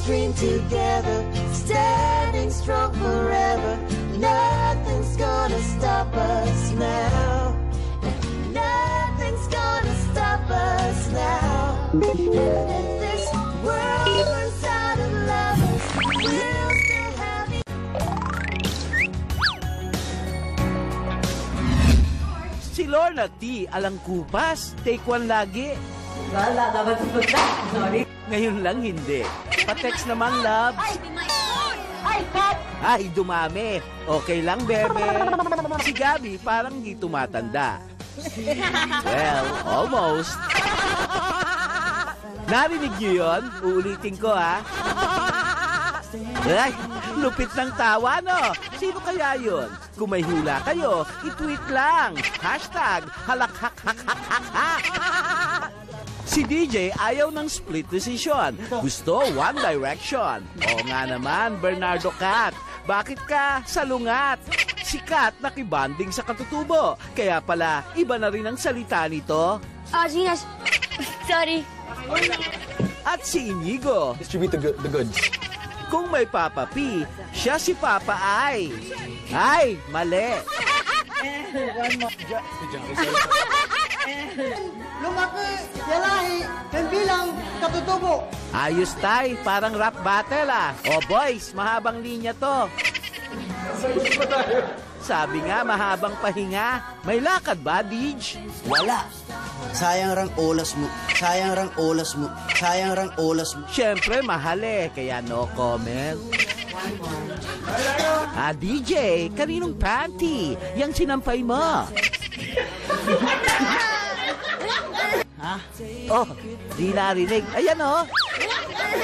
this dream together, standing strong forever. Nothing's gonna stop us now. Nothing's gonna stop us now. And if this world runs out of lovers, we'll still have it. Si Lorna T. Alangkupas, take one lagi. Wala, dapat punta. Sorry. Ngayon lang hindi. Pa-text naman, loves. Ay, cut! Ay, dumami. Okay lang, bebe. Si Gabi parang di tumatanda. Well, almost. Narinig niyo yun? Uulitin ko, ha? Ay, lupit ng tawa, no? Sino kaya yun? Kung may hula kayo, i-tweet lang. Hashtag halakhakhakhakha. Si DJ ayaw ng split decision. Gusto One Direction. Oo nga naman, Bernardo Cat. Bakit ka salungat? Si Cat nakibanding sa katutubo. Kaya pala, iba na rin ang salita nito. Ginas. Sorry. At si Inigo. Distribute the goods. Kung may Papa P, siya si Papa I. Ay, mali. Lumaki, yalahi, yan bilang katutubo. Ayos tay, parang rap battle ah. O boys, mahabang linya to. Sabi nga, mahabang pahinga. May lakad ba, Dij? Wala. Sayang rang oras mo. Sayang rang oras mo. Sayang rang oras mo. Siyempre, mahal eh, kaya no comment. Ah, DJ, kaninong panty? Yang sinampay mo. Ha? Oh, di narinig. Ayan oh.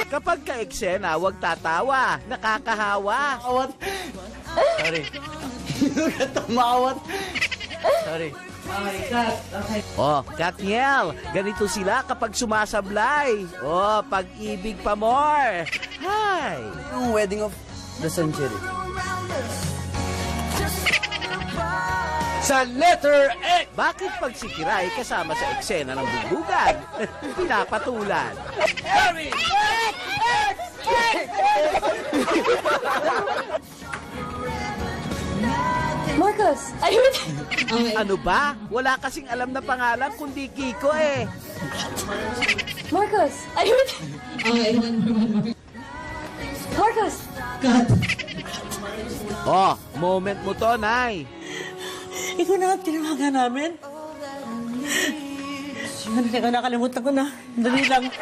Kapag ka-eksena, huwag tatawa. Nakakahawa. Awat. Sorry. Tumawat. Sorry. Okay, cut. Okay. Oh, Katniel, ganito sila kapag sumasablay. Oh, pag-ibig pa more. Hi. Yung wedding of the century. Sa letter X! Bakit pag si Kiray kasama sa eksena ng bugbugan? Pinapatulan. Harry! Marcos, ayun. Ano ba? Wala kasing alam na pangalan kundi Kiko eh. Marcos, ayun. Marcos. Oh, moment mo to, Nay. Ikaw na ang tinawagan namin. Ikaw nakalimutan ko na. Dali lang.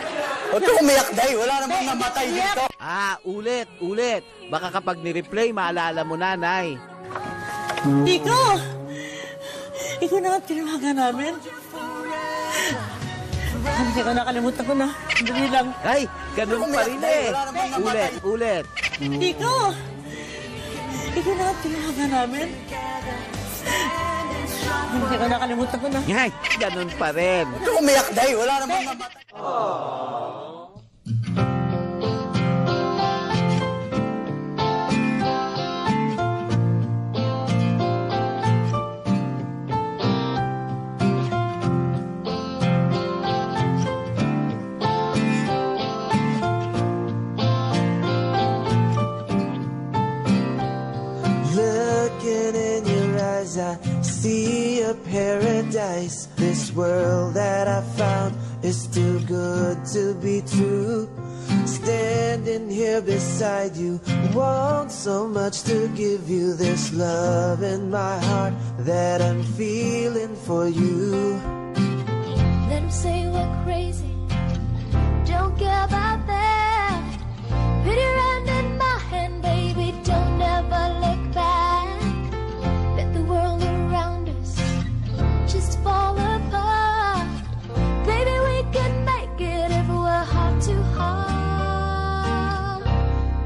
Huwag ka umiyak, Day. Wala namang namatay dito. Ah, ulit. Baka kapag ni-replay, maalala mo na, Nay. Ikaw! Ikaw na ang tinawagan namin. Ikaw nakalimutan ko na. Dali lang. Ay, ganun pa rin eh. Ulit. Ikaw! Ikaw na ang tinawagan namin. Ikaw nakalimutan ko na. Ay, ganun pa rin. Huwag ka umiyak, Day. Wala namang namatay. I see a paradise. This world that I found is too good to be true. Standing here beside you, want so much to give you this love in my heart that I'm feeling for you. Let them say we're crazy. Don't care about that. Put your hand in my hand, baby. Don't ever look back. Let the world around us just fall apart. Baby, we can make it if we're heart to heart.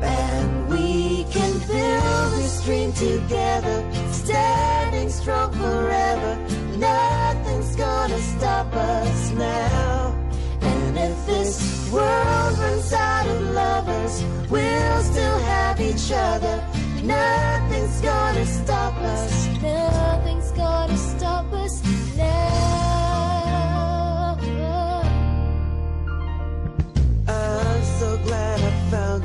And we can build this dream together, standing strong forever. Nothing's gonna stop us now. And if this world runs out of lovers, we'll still have each other. Nothing's gonna stop us. Nothing's gonna stop us now. I'm so glad I found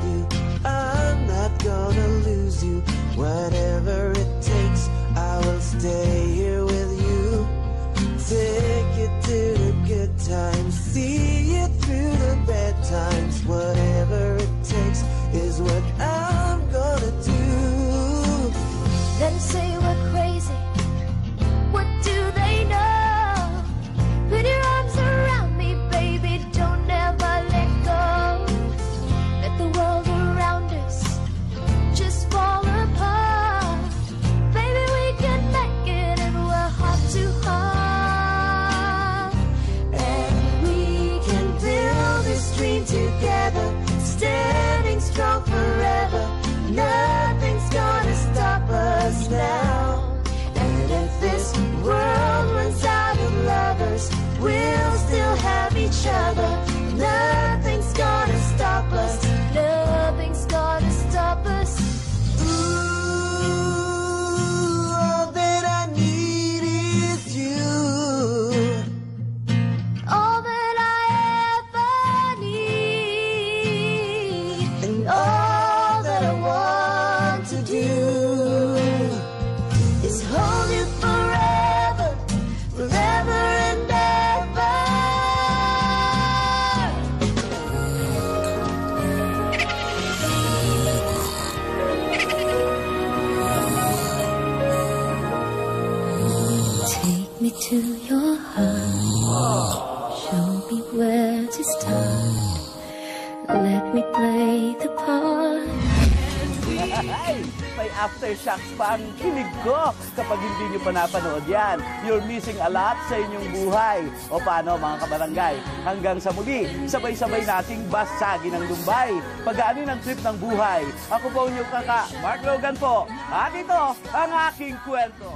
stay here with you. Take you to the good times, see you through the bad times. Whatever it takes is what I'm gonna do. Then say we're crazy. What do they know? Put your arms around me, baby, don't ever let go. Let the world around us just fall apart. Baby, we can make it if we're heart to heart. And we can build this dream together, standing strong forever. Nothing's gonna stop us now. And if this world runs out of lovers, we'll still have each other. Nothing's gonna stop us. Nothing's gonna stop us. Ooh, all that I need is you. All that I ever need. And all that I want to do is hold you forever, forever and ever. Take me to your heart. Show me where to start. Let me play the part. Ay, may aftershocks pa ang kilig ko kapag hindi nyo pa napanood yan. You're missing a lot sa inyong buhay. O paano mga kabarangay? Hanggang sa muli, sabay-sabay nating basagin ang Lumbay. Pagaanin ang trip ng buhay. Ako po inyong kaka, Mark Logan po. At ito ang aking kwento.